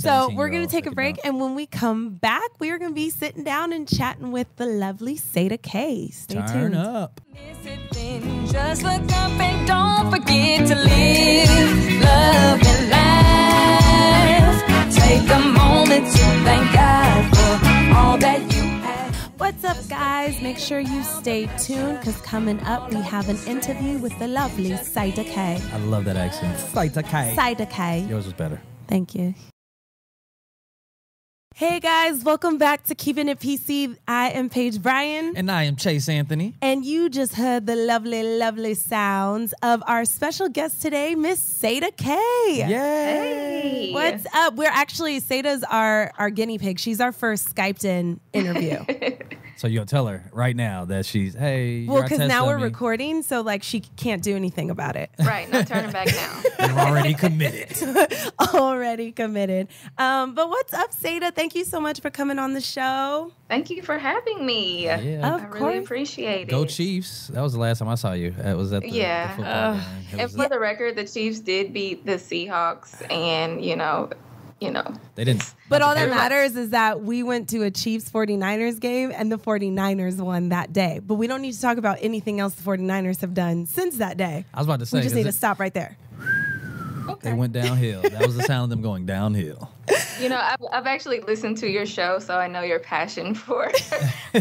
So we're going to take a break. And when we come back, we are going to be sitting down and chatting with the lovely Sada K. Stay tuned. Turn up. Just look up and don't forget to live, love, and laugh. Take a moment to thank God for all that you have. What's up, guys? Make sure you stay tuned because coming up, we have an interview with the lovely Sada K. I love that accent. Sada K. Sada K. Yours was better. Thank you. Hey guys, welcome back to Keepin It PC. I am Paige Bryan. And I am Chase Anthony. And you just heard the lovely, lovely sounds of our special guest today, Miss Sada K. Yay! Hey. What's up? We're actually, Sada's our guinea pig. She's our first Skyped in interview. So you'll tell her right now that she's, hey, Well, because now we're dummy. recording, so like she can't do anything about it. Right, no turning back now. You're already committed. Already committed. But what's up, Sada? Thank you so much for coming on the show. Thank you for having me. Yeah. Of I really course. Oh, appreciate it. Go Chiefs. That was the last time I saw you. That was at the football game. It And was- for the record, the Chiefs did beat the Seahawks, and you know. They didn't. But all that matters is that we went to a Chiefs 49ers game and the 49ers won that day. But we don't need to talk about anything else the 49ers have done since that day. I was about to say. We just 'cause need to stop right there. They went downhill. That was the sound of them going downhill. You know, I've actually listened to your show, so I know your passion for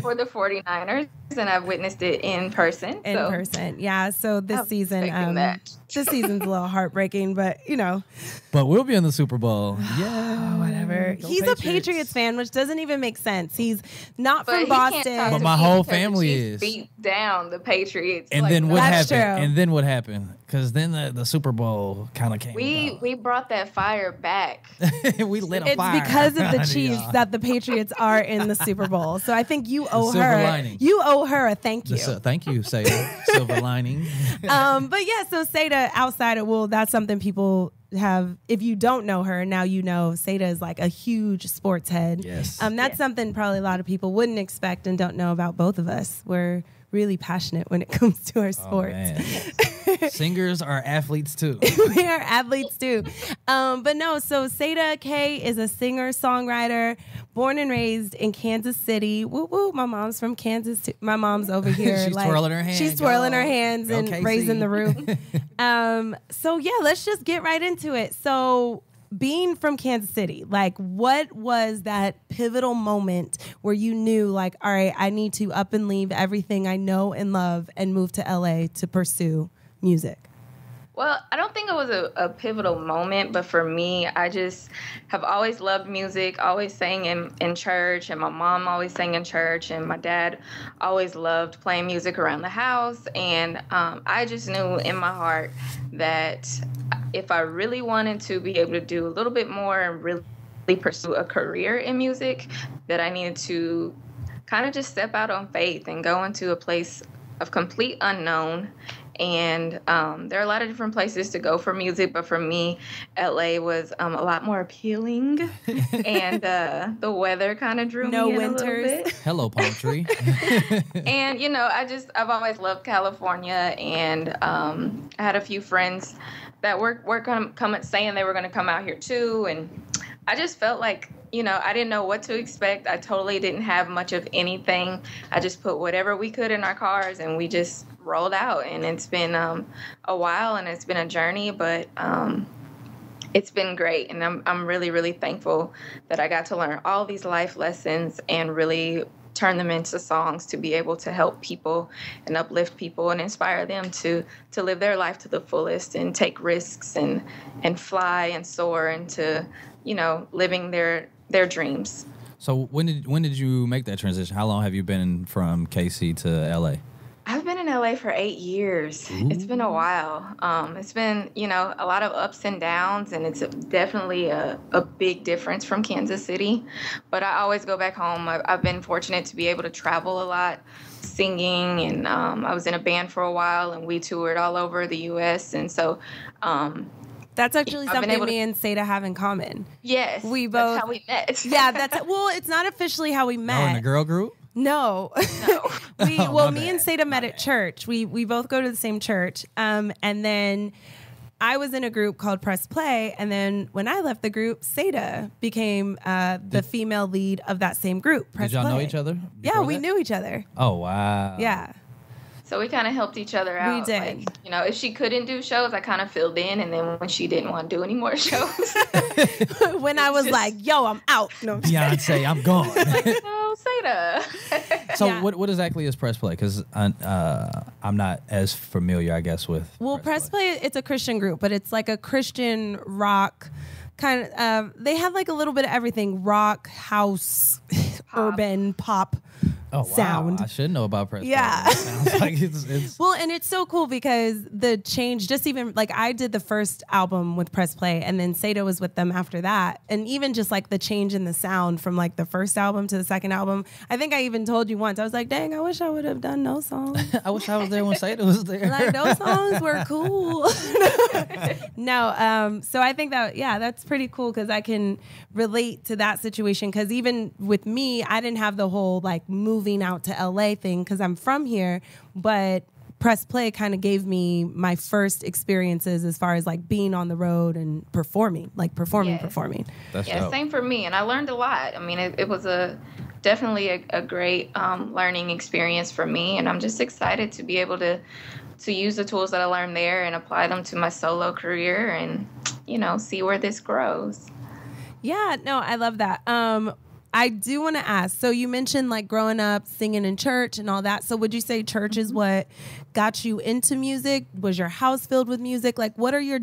for the 49ers, and I've witnessed it in person. In person. Yeah. So this I'm season, expecting that. this season's a little heartbreaking, but you know, But we'll be in the Super Bowl. Yeah. whatever. Go He's a Patriots fan, which doesn't even make sense. He's not But from he can't Boston. talk But to my me whole because the family Chiefs is. beat down the Patriots. And like, then what That's happened? true. And then what happened? Because then the Super Bowl kind of came about. we brought that fire back. we lit a It's fire. because of the under Chiefs y'all. that the Patriots are in the Super Bowl. So I think you owe silver her. lining. You owe her a thank you. Thank you, Sada. Silver lining. But yeah, so Sada outside of, well, that's something people have. If you don't know her, now you know. Sada is like a huge sports head. Yes. That's something probably a lot of people wouldn't expect and don't know about both of us. We're really passionate when it comes to our sports. Man. Singers are athletes too. We are athletes too. But no, so Sada K is a singer, songwriter, born and raised in Kansas City. Woo woo, my mom's from Kansas too. My mom's over here. She's twirling her hands. She's twirling her Go. hands Go and KC. raising the roof. So yeah, let's just get right into it. So being from Kansas City, like what was that pivotal moment where you knew like, all right, I need to up and leave everything I know and love and move to LA to pursue music? Well, I don't think it was a pivotal moment, but for me, I just have always loved music, always sang in church, and my mom always sang in church, and my dad always loved playing music around the house, and I just knew in my heart that if I really wanted to be able to do a little bit more and really pursue a career in music, that I needed to kind of just step out on faith and go into a place of complete unknown. And there are a lot of different places to go for music, but for me, LA was a lot more appealing, and the weather kind of drew No me in winters. a little bit. Hello, palm tree. And you know, I've always loved California, and I had a few friends that were saying they were going to come out here too, and I just felt like, you know, I didn't know what to expect. I totally didn't have much of anything. I just put whatever we could in our cars, and we just rolled out. And it's been a while, and it's been a journey, but it's been great. And I'm really, really thankful that I got to learn all these life lessons and really turn them into songs to be able to help people and uplift people and inspire them to live their life to the fullest and take risks and fly and soar into, you know, living their dreams. So when did you make that transition? How long have you been from KC to LA? I've been in LA for 8 years. Ooh. It's been a while. It's been, you know, a lot of ups and downs, and it's definitely a big difference from Kansas City. But I always go back home. I've been fortunate to be able to travel a lot, singing, and I was in a band for a while, and we toured all over the U.S. And so That's actually I've been something able me and Sada have in common. yes, We that's both- how we met. Yeah, well, it's not officially how we Oh, in met. the girl group? No. No. Oh, my Me and bad. Sada met at church. We both go to the same church. And then I was in a group called Press Play, and then when I left the group, Sada became the female lead of that same group. Press Did y'all Play. know each other? Yeah, before we that? knew each other. Oh, wow. Yeah. So we kind of helped each other out. We did. Like, you know, if she couldn't do shows, I kind of filled in. And then when she didn't want to do any more shows, When I was like, yo, I'm out. No, I'm just kidding. Beyonce, I'm gone. oh, Sada. So Yeah. what exactly is Press Play? Because I'm not as familiar, I guess, with Well, Press Play, it's a Christian group, but it's like a Christian rock kind of. They have like a little bit of everything: rock, house, urban, pop. Oh, wow. sound. I should know about Press Play. Yeah. It sounds like it's Well, and it's so cool because the change, just even like I did the first album with Press Play, and then Sada was with them after that. And even just like the change in the sound from like the first album to the second album. I think I even told you once, I was like, dang, I wish I would have done no songs. I wish I was there when Sada was there. Like those songs were cool. No, so I think that, yeah, that's pretty cool because I can relate to that situation. Because even with me, I didn't have the whole like moving out to LA thing because I'm from here, but Press Play kind of gave me my first experiences as far as like being on the road and performing. Yes. That's Yeah, dope. same for me. And I learned a lot. I mean, it was definitely a great learning experience for me. And I'm just excited to be able to use the tools that I learned there and apply them to my solo career and, you know, see where this grows. Yeah, no, I love that. I do want to ask, so you mentioned like growing up singing in church and all that. So would you say church is what got you into music? Was your house filled with music? Like what are the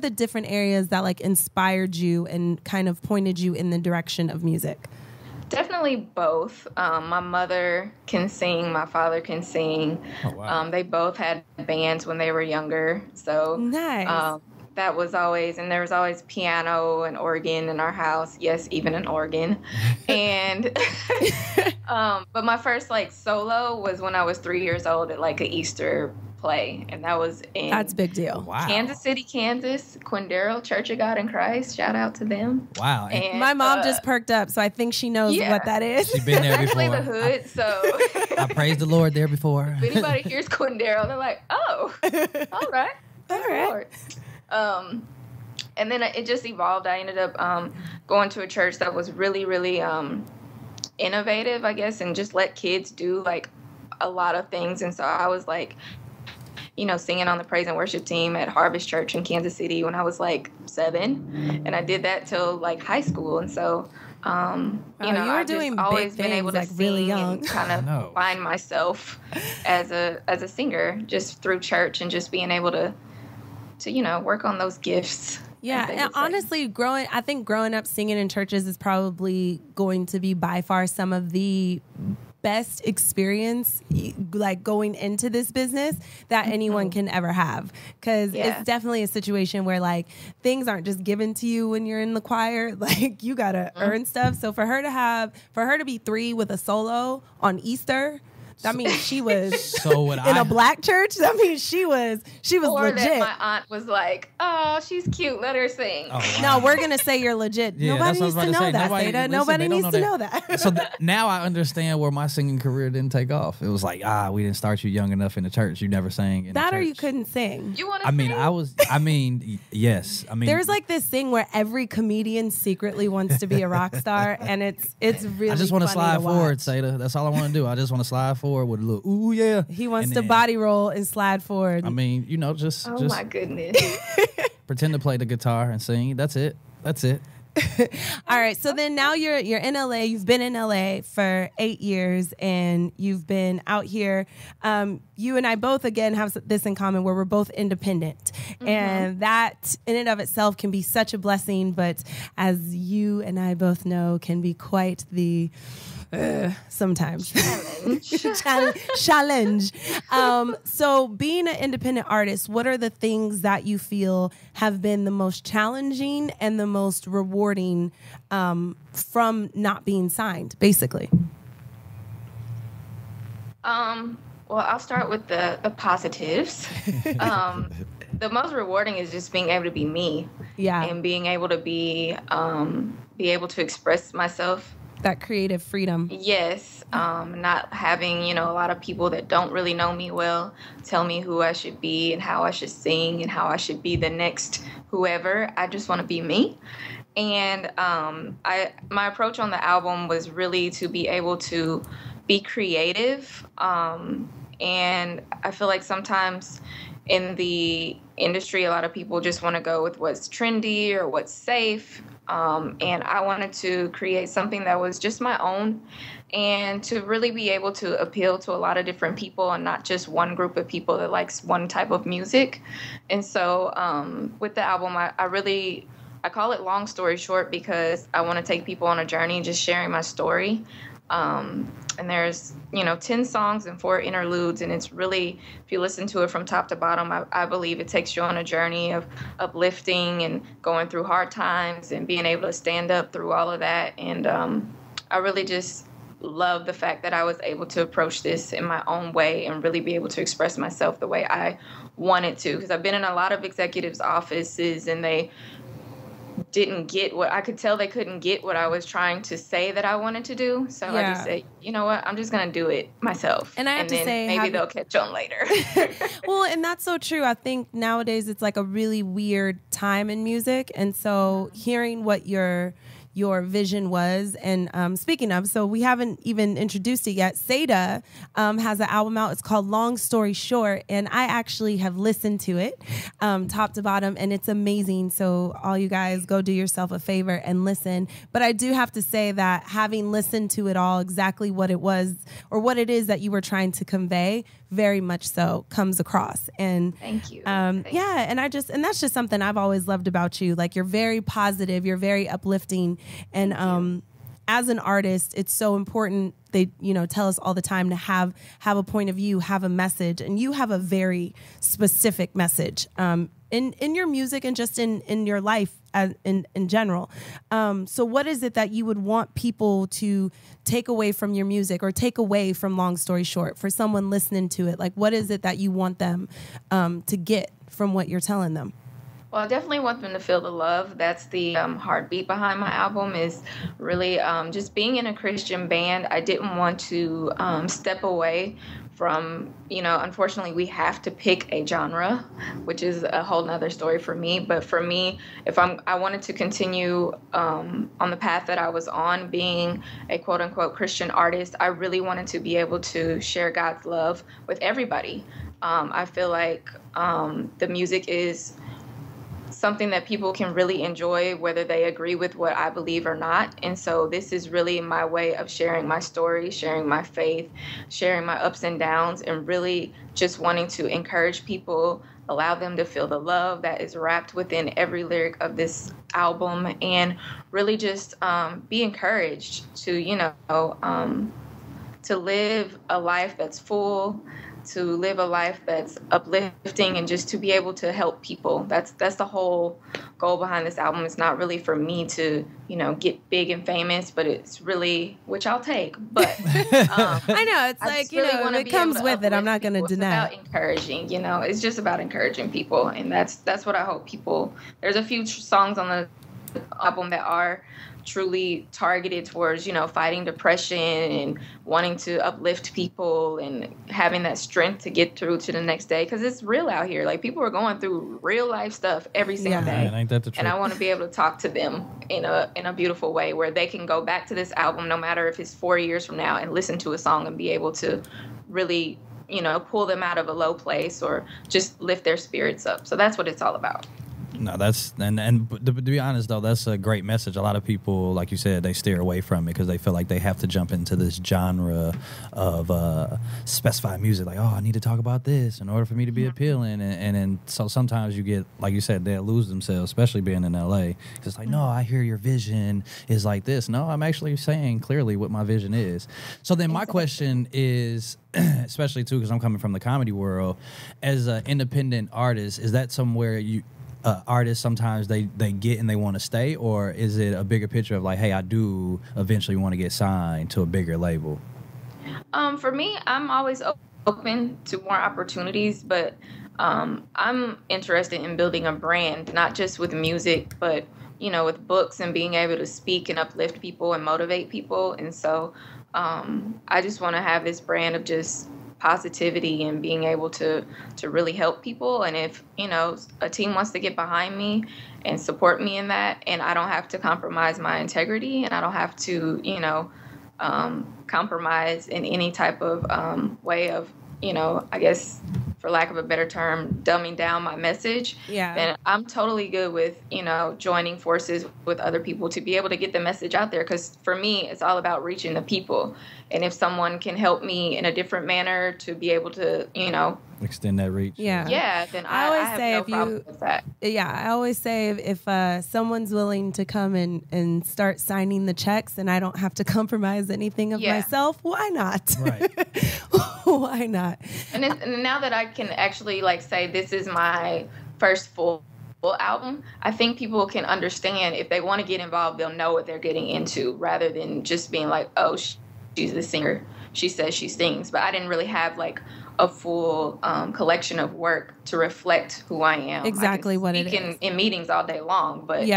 different areas that like inspired you and kind of pointed you in the direction of music? Definitely both. My mother can sing. My father can sing. Oh, wow. They both had bands when they were younger. So Nice. that was always, and there was always piano and organ in our house. Yes, even an organ. And, but my first like solo was when I was 3 years old at like an Easter play. And that was in That's a big deal. Wow. Kansas City, Kansas, Quindaro Church of God in Christ. Shout out to them. Wow. And And, My mom just perked up, so I think she knows yeah. what that is. she's been there actually before. the hood, so I praised the Lord there before. if anybody hears Quindaro, they're like, oh, all right. All right. And then it just evolved. I ended up going to a church that was really, really innovative, I guess, and just let kids do like a lot of things. And so I was like, you know, singing on the praise and worship team at Harvest Church in Kansas City when I was like 7, and I did that till like high school. And so, you know, you were I've doing just always big been able to things, like, really sing young. and kind I know. of find myself as a singer just through church and just being able to you know work on those gifts. Yeah, as they and would say. honestly, I think growing up singing in churches is probably going to be by far some of the best experience, like going into this business that anyone can ever have. Because Yeah. it's definitely a situation where like things aren't just given to you when you're in the choir. Like you gotta earn stuff. So for her to be 3 with a solo on Easter. That means she was So what in a black church. That means she was Or legit. that my aunt was like, "Oh, she's cute. Let her sing." Oh, wow. No, we're gonna say you're legit. Yeah, Nobody that's what I needs was to about know to say. that, Sada. Listen, Nobody they don't needs to know that. So now I understand where my singing career didn't take off. It was like, we didn't start you young enough in the church. You never sang in That the or you church. couldn't sing. You want to? I mean, yes. I mean, There's like this thing where every comedian secretly wants to be a rock star, and it's really. I just want to funny slide watch. forward, Sada. That's all I want to do. I just want to slide forward with a little, ooh, yeah. He wants And to then- body roll and slide forward. I mean, you know, just Oh my goodness. pretend to play the guitar and sing. That's it. All right, so then now you're in LA. You've been in LA for 8 years, and you've been out here. You and I both again have this in common, where we're both independent, and that in and of itself can be such a blessing. But as you and I both know, can be quite the sometimes challenge. So being an independent artist, what are the things that you feel have been the most challenging and the most rewarding from not being signed, basically? Well, I'll start with the positives. The most rewarding is just being able to be me. Yeah. And being able to be able to express myself That creative freedom. Yes, not having, a lot of people that don't really know me well tell me who I should be and how I should sing and how I should be the next whoever. I just want to be me. And my approach on the album was really to be able to be creative. And I feel like sometimes in the industry, a lot of people just want to go with what's trendy or what's safe. And I wanted to create something that was just my own and to really be able to appeal to a lot of different people and not just one group of people that likes one type of music. And so with the album, I call it Long Story Short because I want to take people on a journey just sharing my story. And there's, 10 songs and 4 interludes. And it's really, if you listen to it from top to bottom, I believe it takes you on a journey of uplifting and going through hard times and being able to stand up through all of that. And I really just love the fact that I was able to approach this in my own way and really be able to express myself the way I wanted to. Because I've been in a lot of executives' offices and they didn't get what I could tell they couldn't get what I was trying to say that I wanted to do. So I just said, you know what, I'm just going to do it myself. And I have to say, maybe they'll catch on later. Well, and that's so true. I think nowadays it's like a really weird time in music. And so hearing what your vision was. And speaking of, so we haven't even introduced it yet. Sada has an album out. It's called Long Story Short. And I actually have listened to it top to bottom, and it's amazing. So all you guys, go do yourself a favor and listen. But I do have to say that having listened to it all, exactly what it was or what it is that you were trying to convey, very much so comes across. And thank you. And that's just something I've always loved about you. Like, you're very positive, you're very uplifting. And as an artist, it's so important. They, tell us all the time to have a point of view, have a message, and you have a very specific message in your music and just in your life in general. So what is it that you would want people to take away from your music or take away from Long Story Short for someone listening to it? Like, what is it that you want them to get from what you're telling them? Well, I definitely want them to feel the love. That's the heartbeat behind my album, is really just being in a Christian band. I didn't want to step away from, unfortunately, we have to pick a genre, which is a whole nother story for me. But for me, I wanted to continue on the path that I was on, being a quote unquote Christian artist. I really wanted to be able to share God's love with everybody. I feel like the music is something that people can really enjoy, whether they agree with what I believe or not. And so this is really my way of sharing my story, sharing my faith, sharing my ups and downs, and really just wanting to encourage people, allow them to feel the love that is wrapped within every lyric of this album, and really just be encouraged to, to live a life that's full, to live a life that's uplifting, and just to be able to help people. That's the whole goal behind this album. It's not really for me to, get big and famous, but it's really, which I'll take. But I know, it's like, really it comes with it. I'm not going to deny. It's about encouraging, it's just about encouraging people. And that's what I hope people, there's a few songs on the album that are truly targeted towards, fighting depression and wanting to uplift people and having that strength to get through to the next day. Because it's real out here. Like, people are going through real life stuff every single day. Man, ain't that the truth? And I want to be able to talk to them in a beautiful way where they can go back to this album, no matter if it's 4 years from now, and listen to a song and be able to really, pull them out of a low place or just lift their spirits up. So that's what it's all about. No, that's and to be honest though, that's a great message. A lot of people, like you said, they steer away from it because they feel like they have to jump into this genre of specified music. Like, oh, I need to talk about this in order for me to be appealing, and then so sometimes you get, like you said, they'll lose themselves, especially being in LA. It's like, no, I hear your vision is like this. No, I'm actually saying clearly what my vision is. So then my question is, especially too, because I'm coming from the comedy world, as an independent artist, is that somewhere artists sometimes they get and they want to stay, or is it a bigger picture of like, hey, I do eventually want to get signed to a bigger label? For me, I'm always open to more opportunities, but I'm interested in building a brand, not just with music, but with books and being able to speak and uplift people and motivate people. And so I just want to have this brand of just positivity and being able to really help people. And if, a team wants to get behind me and support me in that, and I don't have to compromise my integrity, and I don't have to, compromise in any type of way of, I guess, for lack of a better term, dumbing down my message, then I'm totally good with, joining forces with other people to be able to get the message out there. Because for me, it's all about reaching the people. And if someone can help me in a different manner to be able to, extend that reach. Yeah, then I have no problem with that. Yeah, I always say if someone's willing to come and start signing the checks and I don't have to compromise anything of myself, why not? Right. Why not? And now that I can actually say this is my first full album, I think people can understand. If they want to get involved, they'll know what they're getting into, rather than just being like, oh, she's the singer, she says she sings. But I didn't really have a full collection of work to reflect who I am. Exactly what it is. In meetings all day long, but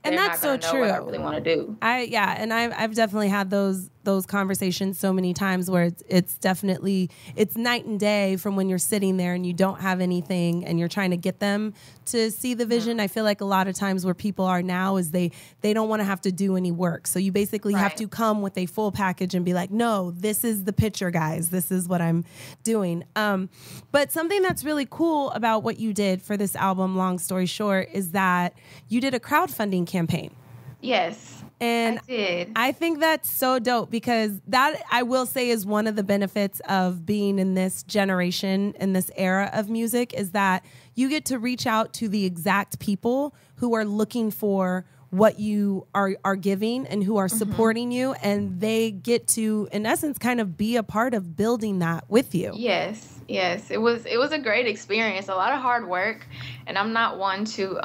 and that's so true. What I really want to do. I've definitely had those conversations so many times where it's definitely night and day from when you're sitting there and you don't have anything and you're trying to get them to see the vision. I feel like a lot of times where people are now is they don't want to have to do any work. So you basically have to come with a full package and be like, no, this is the picture, guys. This is what I'm doing. But something that's really cool about what you did for this album, long story short, is that you did a crowdfunding campaign. Yes. And I did. I think that's so dope, because that, I will say, is one of the benefits of being in this generation, in this era of music, is that you get to reach out to the exact people who are looking for what you are giving and who are supporting you, and they get to, in essence, kind of be a part of building that with you. Yes. It was a great experience, a lot of hard work, and I'm not one to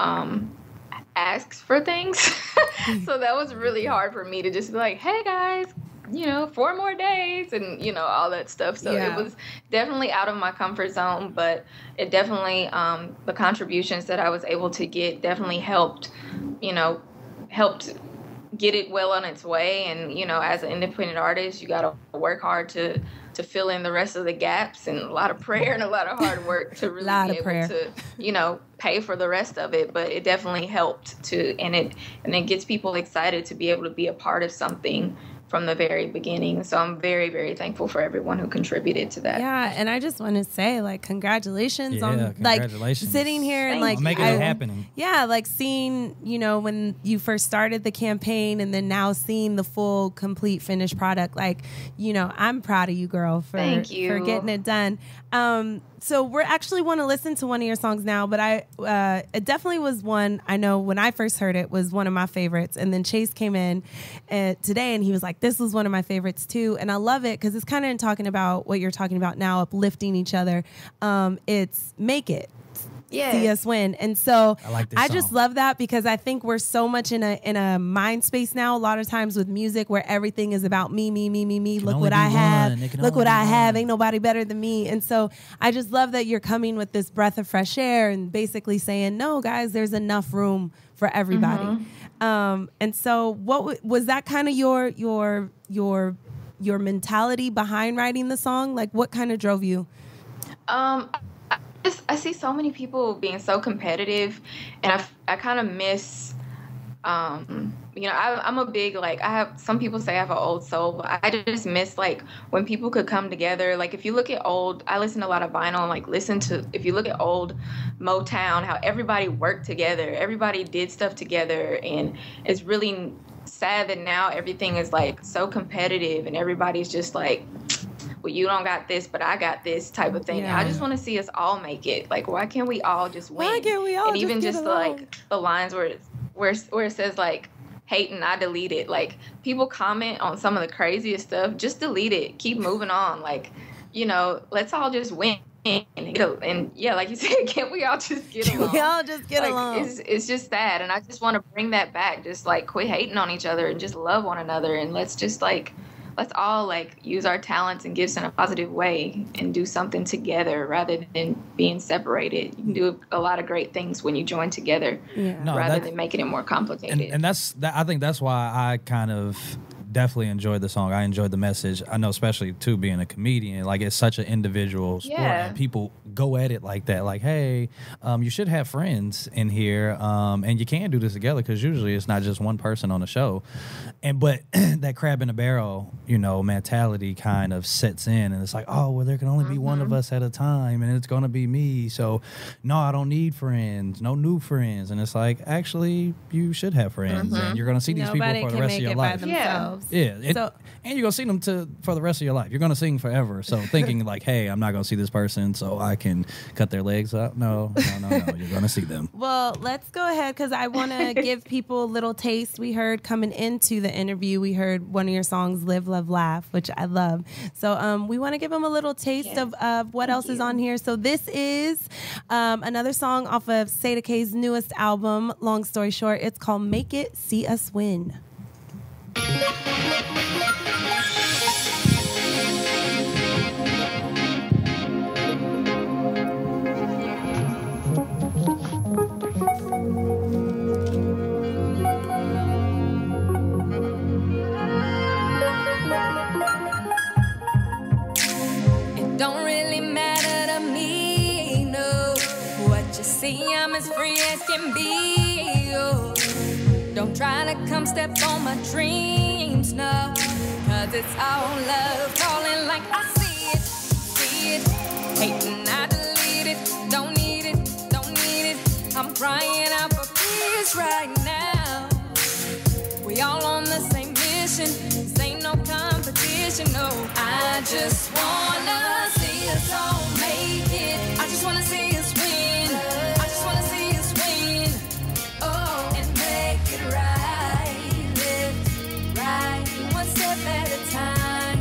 asks for things. So that was really hard for me to just be like, hey guys, 4 more days and, all that stuff. So it was definitely out of my comfort zone, but it definitely, the contributions that I was able to get definitely helped get it well on its way. And, as an independent artist, you got to work hard to fill in the rest of the gaps, and a lot of prayer and a lot of hard work to really be able to, pay for the rest of it. But it definitely helped and it gets people excited to be able to be a part of something from the very beginning. So I'm very, very thankful for everyone who contributed to that. Yeah, and I just want to say, congratulations on sitting here and making it happening. Yeah, seeing, when you first started the campaign and then now seeing the full, complete, finished product. I'm proud of you, girl, for getting it done. So we actually want to listen to one of your songs now, but it definitely was one, I know when I first heard it, was one of my favorites. And then Chase came in today and he was like, this was one of my favorites too. And I love it because it's kind of talking about what you're talking about now, uplifting each other. It's Make It. Yes. See us win. And so I just love that, because I think we're so much in a mind space now, a lot of times with music, where everything is about me. Look what I have. Look what I have. Ain't nobody better than me. And so I just love that you're coming with this breath of fresh air and basically saying, no, guys, there's enough room for everybody. And so what was that kind of your mentality behind writing the song? What kind of drove you? I see so many people being so competitive, and I kind of miss, I'm a big, I have, some people say I have an old soul, but I just miss, when people could come together. If you look at I listen to a lot of vinyl, if you look at old Motown, how everybody worked together, everybody did stuff together, and it's really sad that now everything is, so competitive, and everybody's just well, you don't got this, but I got this type of thing. Yeah. I just want to see us all make it. Why can't we all just win? Why can't we all and just even get just along? The lines where it says hate and I delete it. People comment on some of the craziest stuff. Just delete it. Keep moving on. Let's all just win. And yeah, like you said, can't we all just get along? We all just get along. It's just that, and I just want to bring that back. Just quit hating on each other and just love one another, and let's just let's all like use our talents and gifts in a positive way and do something together rather than being separated. You can do a lot of great things when you join together rather than making it more complicated. And I think that's why I kind of definitely enjoyed the song. I enjoyed the message. I know, especially too, being a comedian, like it's such an individual sport, and people go at it like that. Like, hey, you should have friends in here, and you can do this together because usually it's not just one person on the show. But that crab in a barrel, mentality kind of sets in, and it's like, oh, well, there can only be one of us at a time, and it's gonna be me. So, no, I don't need friends, no new friends, and it's like, actually, you should have friends, and you're gonna see these people for the rest of your life. Yeah, and you're gonna see them for the rest of your life. You're gonna sing forever. So thinking like, hey, I'm not gonna see this person, so I can cut their legs up. No. You're gonna see them. Well, let's go ahead because I want to give people a little taste. We heard coming into the interview, we heard one of your songs, "Live, Love, Laugh," which I love. So we want to give them a little taste of what else is on here. So this is another song off of Sada K's newest album. Long story short, it's called "Make It, See Us Win." It don't really matter to me, no. What you see, I'm as free as can be, oh. Don't try to come step on my dreams, no. Cause it's all love calling like I see it. Hating, I delete it. Don't need it. I'm crying out for peace right now. We all on the same mission. This ain't no competition, no. I just wanna see us all make it. I just wanna see us win. I just wanna see us win. Oh, and make it right. Live right, one step at a time.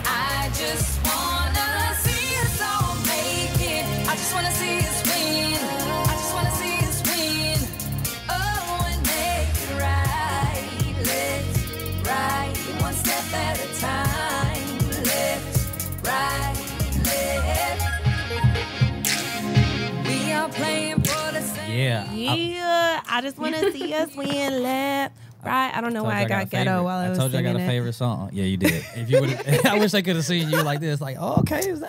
I just wanna see us all make it. I just wanna see us win. I just wanna see us win. Oh, and make it right. Live right, one step at a time. Live right, live. We are playing for the same. Yeah, I just want to see us win, left, right. I don't know why I got ghetto while I was told you I got a favorite song. Yeah, you did. If you would, I wish I could have seen you like this. Like, oh, okay, see that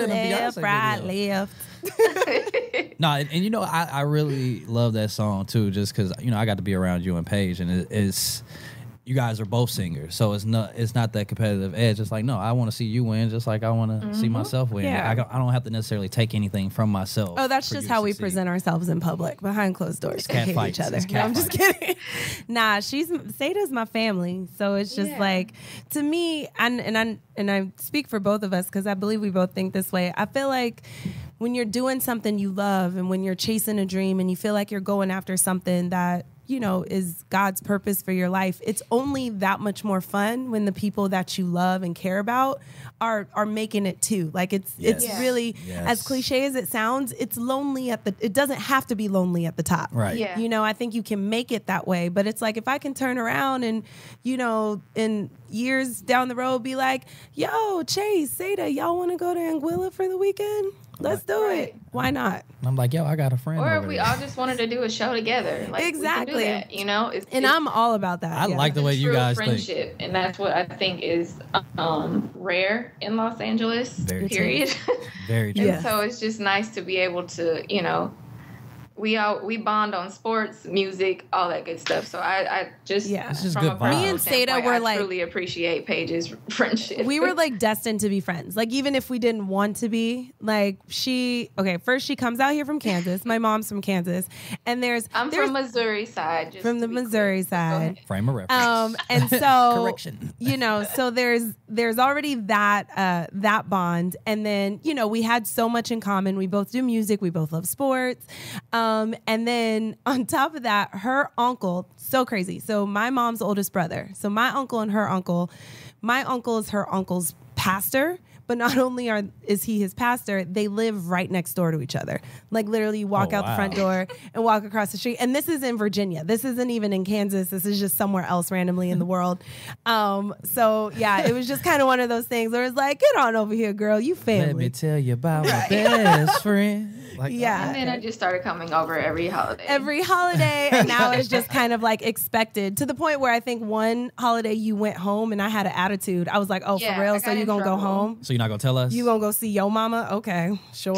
in the left, Beyonce right, video. left. No, and I really love that song too, just because I got to be around you and Paige, and it's you guys are both singers, so it's not that competitive edge. It's like, no, I want to see you win, just like I want to see myself win. Yeah. I don't have to necessarily take anything from myself. Oh, that's just how we present ourselves in public, behind closed doors. We hate each other. No, I'm just kidding. Nah, Sada's my family, so it's just like, to me, and I speak for both of us because I believe we both think this way. I feel like when you're doing something you love and when you're chasing a dream and you feel like you're going after something that is God's purpose for your life, it's only that much more fun when the people that you love and care about are making it too. Like it's really, as cliche as it sounds, it's lonely it doesn't have to be lonely at the top. Right. Yeah. I think you can make it that way, but it's like, if I can turn around and, in years down the road be like, yo, Chase, Sada, y'all want to go to Anguilla for the weekend? Let's do it. Why not? And I'm like, yo, I got a friend. Or over if we there. all just wanted to do a show together. Like, Exactly. we can do that, And I'm all about that. I like the way you true guys friendship, think. and that's what I think is rare in Los Angeles. Very period. Very true. Yeah. So it's just nice to be able to, we bond on sports, music, all that good stuff. So I just It's just from good a vibes. personal Me and Sada standpoint, were I like- truly appreciate Paige's friendship. We were like destined to be friends. Like, even if we didn't want to be, like, first she comes out here from Kansas. My mom's from Kansas. And I'm from Missouri side. Just from the to be Missouri clear. Go ahead. side. Frame of reference. And so Correction. so there's already that bond. And then, we had so much in common. We both do music, we both love sports. And then on top of that, her uncle, so crazy. So my mom's oldest brother. So my uncle and her uncle, my uncle is her uncle's pastor, but not only is he his pastor, they live right next door to each other. Like literally you walk out the front door and walk across the street. And this is in Virginia. This isn't even in Kansas. This is just somewhere else randomly in the world. So yeah, it was just kind of one of those things where it's like, get on over here, girl. You family. Let me tell you about my best friend. Like, yeah. And then I just started coming over every holiday. And now it's just kind of like expected, to the point where I think one holiday you went home and I had an attitude. I was like, oh, Yeah, for real? I So got you in gonna go trouble. home? So you're not gonna tell us? You gonna go see your mama? Okay, sure.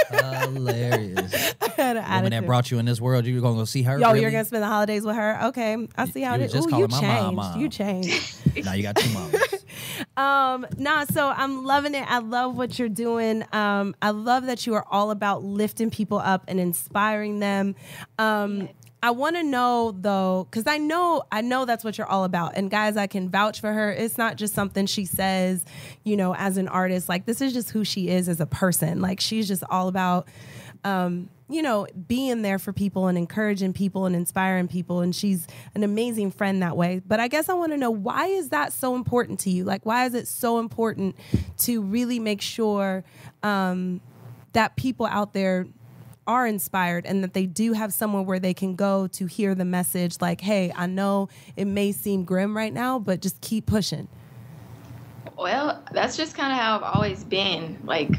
Hilarious. I had an Woman that attitude. brought you in this world, you gonna go see her? Yo, really? you're gonna spend the holidays with her? Okay, I see how You it was is. just Ooh, you calling my mom, changed. Mom. You changed. Now you got 2 moms. Nah, so I'm loving it. I love what you're doing. I love that you are all about lifting people up and inspiring them. I want to know though, because I know that's what you're all about. And guys, I can vouch for her. It's not just something she says, you know, as an artist. Like, this is just who she is as a person. Like, she's just all about, you know, being there for people and encouraging people and inspiring people. And she's an amazing friend that way. But I guess I want to know, why is that so important to you? Like, why is it so important to really make sure that people out there are inspired and that they do have somewhere where they can go to hear the message, like, hey, I know it may seem grim right now, but just keep pushing? Well, that's just kind of how I've always been. Like,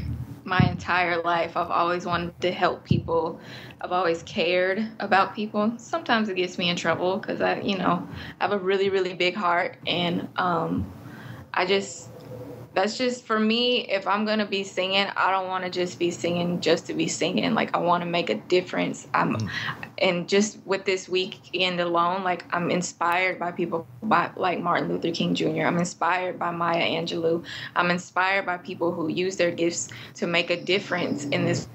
my entire life, I've always wanted to help people. I've always cared about people. Sometimes it gets me in trouble because I have a really, really big heart. And that's just, for me, if I'm going to be singing, I don't want to just be singing just to be singing. Like, I want to make a difference. And just with this weekend alone, like, I'm inspired by people like Martin Luther King Jr. I'm inspired by Maya Angelou. I'm inspired by people who use their gifts to make a difference in this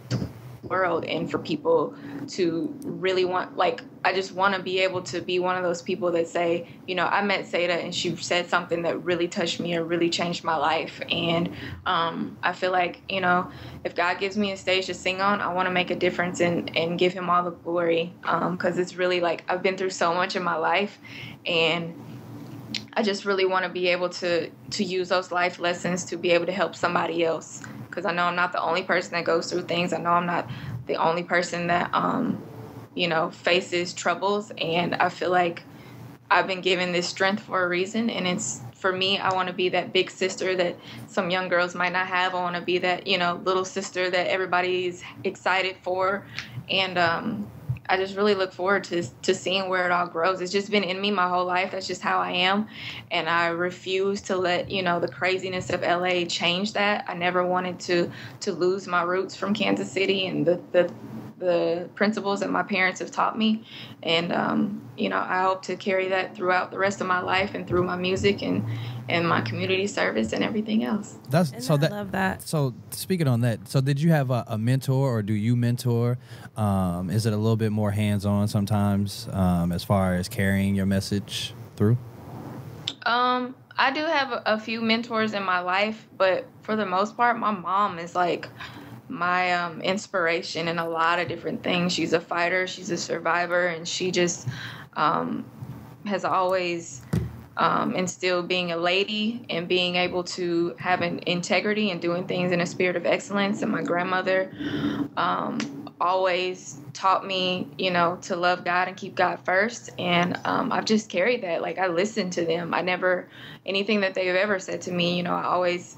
world, and for people to really want, like, I just want to be able to be one of those people that say, you know, I met Sada and she said something that really touched me or really changed my life. And I feel like, you know, if God gives me a stage to sing on, I want to make a difference and give him all the glory, because it's really, like, I've been through so much in my life, and I just really want to be able to use those life lessons to be able to help somebody else. Because I know I'm not the only person that goes through things. I know I'm not the only person that, faces troubles. And I feel like I've been given this strength for a reason. And it's, for me, I want to be that big sister that some young girls might not have. I want to be that, you know, little sister that everybody's excited for. And I just really look forward to seeing where it all grows. It's just been in me my whole life. That's just how I am. And I refuse to let, you know, the craziness of LA change that. I never wanted to lose my roots from Kansas City and the principles that my parents have taught me. And, I hope to carry that throughout the rest of my life and through my music and my community service and everything else. I love that. So speaking on that, so did you have a mentor, or do you mentor? Is it a little bit more hands-on sometimes, as far as carrying your message through? I do have a few mentors in my life, but for the most part, my mom is like my inspiration in a lot of different things. She's a fighter, she's a survivor, and she just has always instilled being a lady and being able to have an integrity and doing things in a spirit of excellence. And my grandmother always taught me, you know, to love God and keep God first. And I've just carried that. Like, I listened to them. Anything that they've ever said to me, you know, I always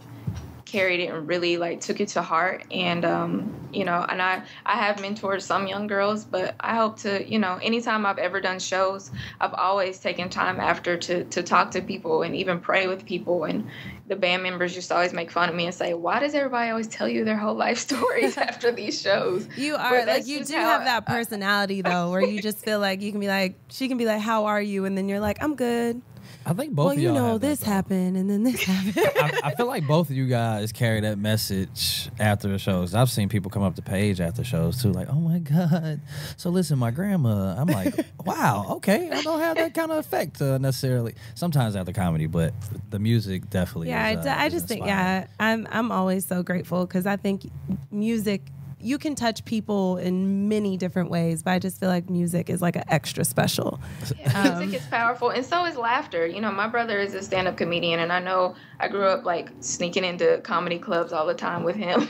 carried it and really, like, took it to heart. And and I have mentored some young girls, but I hope to, you know, anytime I've ever done shows, I've always taken time after to talk to people and even pray with people. And the band members used to always make fun of me and say, why does everybody always tell you their whole life stories after these shows? You are, like, you do have that personality though, where you just feel like you can be like, she can be like, how are you? And then you're like, I'm good. I think both of y'all have this that, though. happened and then this happened. I feel like both of you guys carry that message after the shows. I've seen people come up the page after shows too, like, oh my God. So listen, my grandma, I'm like, wow, okay. I don't have that kind of effect necessarily. Sometimes after comedy, but the music definitely is, I just think, inspiring. I'm always so grateful because I think music you can touch people in many different ways, but I just feel like music is like an extra special. Yeah, music is powerful, and so is laughter. You know, my brother is a stand-up comedian, and I know I grew up like sneaking into comedy clubs all the time with him.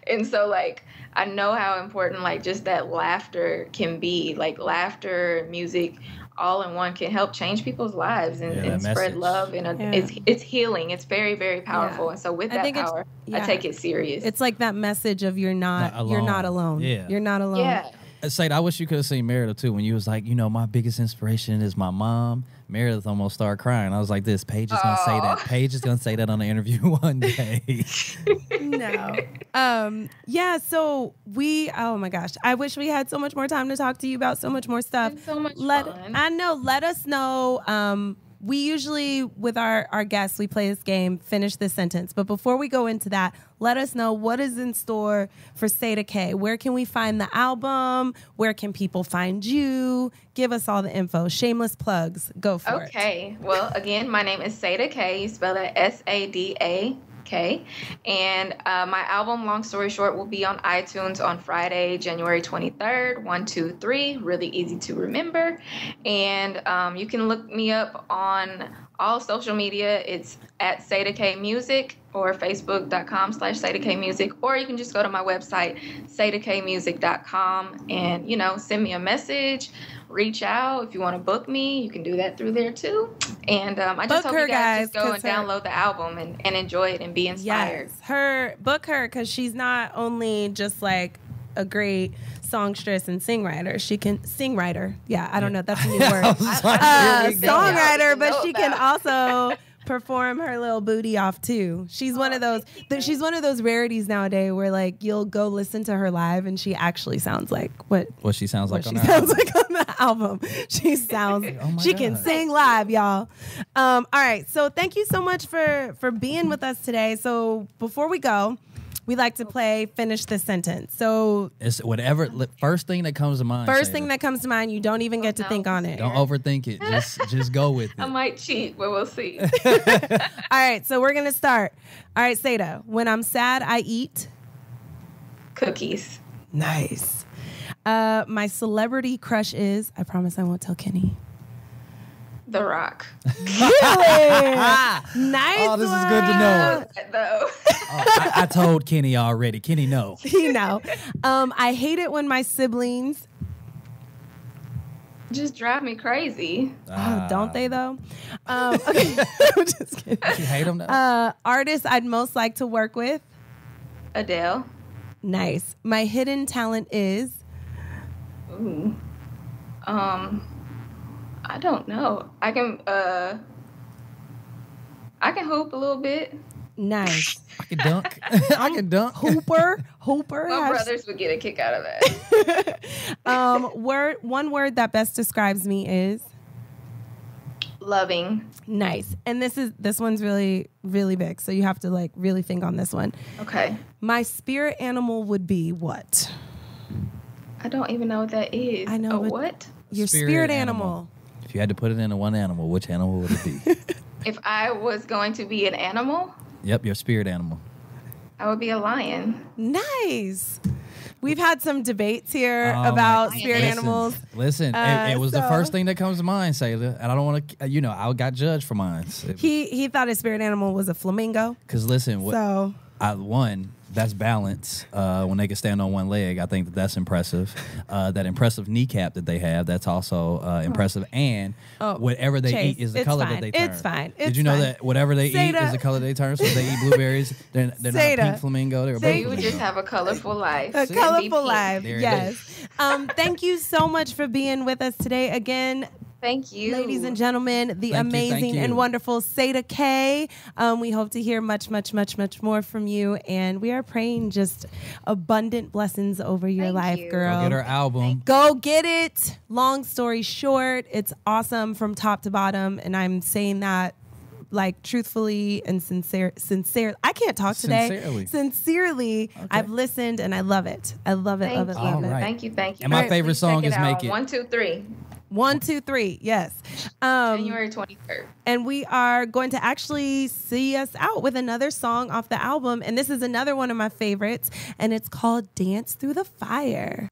And so like I know how important like just that laughter can be. Like laughter, music, all in one can help change people's lives and spread love. And it's healing. It's very, very powerful. And so with that power, I take it serious. It's like that message of you're not alone. Yeah. You're not alone. Yeah. Said, I wish you could have seen Meredith too when you was like, you know, my biggest inspiration is my mom. Meredith almost started crying. I was like, this Paige is gonna say that. Paige is gonna say that on the interview one day. No. Yeah, so oh my gosh. I wish we had so much more time to talk to you about so much more stuff. It's so much fun. I know. Let us know. We usually, with our guests, we play this game, finish this sentence. But before we go into that, let us know what is in store for Sada K. Where can we find the album? Where can people find you? Give us all the info. Shameless plugs. Go for it. Okay. Well, again, my name is Sada K. You spell that Sada K. And my album, Long Story Short, will be on iTunes on Friday, January 23rd, 123. Really easy to remember. And you can look me up on all social media. It's at Sada K Music or Facebook.com/Sada K Music. Or you can just go to my website, SadaKmusic.com, and, you know, send me a message. Reach out. If you want to book me, you can do that through there too. And I just hope you guys just go and download the album and enjoy it and be inspired. Yes, book her because she's not only just like a great songstress and songwriter. She can singwriter. Yeah, I don't know. That's a new word. Songwriter, but she can also perform her little booty off too. She's one of those. She's one of those rarities nowadays where like you'll go listen to her live and she actually sounds like what she sounds like on the album. She sounds. She can sing live, y'all. All right. So thank you so much for being with us today. So before we go, we like to play finish the sentence. So it's whatever first thing that comes to mind. First thing that comes to mind, you don't even get to think on it. Don't overthink it. Just go with it. I might cheat, but we'll see. All right, so we're gonna start. All right, Sada. When I'm sad, I eat cookies. Nice. My celebrity crush is. I promise I won't tell Kenny. The Rock. Really? Nice. Oh, this is good to know. I told Kenny already. Kenny, no. You know. I hate it when my siblings just drive me crazy. Oh, don't they though? Okay. I'm just kidding. You hate them though? Artist I'd most like to work with. Adele. Nice. My hidden talent is. Ooh. I don't know. I can hoop a little bit. Nice. I can dunk. I can dunk. Hooper. My brothers would get a kick out of that. One word that best describes me is loving. Nice. And this one's really, really big. So you have to like really think on this one. Okay. My spirit animal would be what? I don't even know what that is. I know. What? Your spirit animal. If you had to put it into one animal, which animal would it be? If I was going to be an animal? Yep, your spirit animal. I would be a lion. Nice. We've had some debates here about spirit animals. Listen, it was the first thing that comes to mind, Sada. And I don't want to, I got judged for mine. He thought his spirit animal was a flamingo. Because listen, that's balance. When they can stand on one leg, I think that's impressive. That impressive kneecap that they have, that's also impressive. And whatever they eat is the color that they turn. It's fine. Did you know that whatever they eat is the color they turn? So if they eat blueberries, they're not a pink flamingo. They're a blue you would just have a colorful life. A colorful life, yes. Thank you so much for being with us today. Again, thank you. Ladies and gentlemen, the amazing and wonderful Sada K. We hope to hear much, much, much, much more from you. And we are praying just abundant blessings over your life, girl. Go get her album. Go get it. Long story short, it's awesome from top to bottom. And I'm saying that like truthfully and sincere. I can't talk today. Sincerely. Okay. I've listened and I love it. I love it. Love it. Love it. Thank you. And my favorite song is Make It. 1, 2, 3. 1, 2, 3. Yes. January 23rd. And we are going to actually see us out with another song off the album. And this is another one of my favorites. And it's called Dance Through the Fire.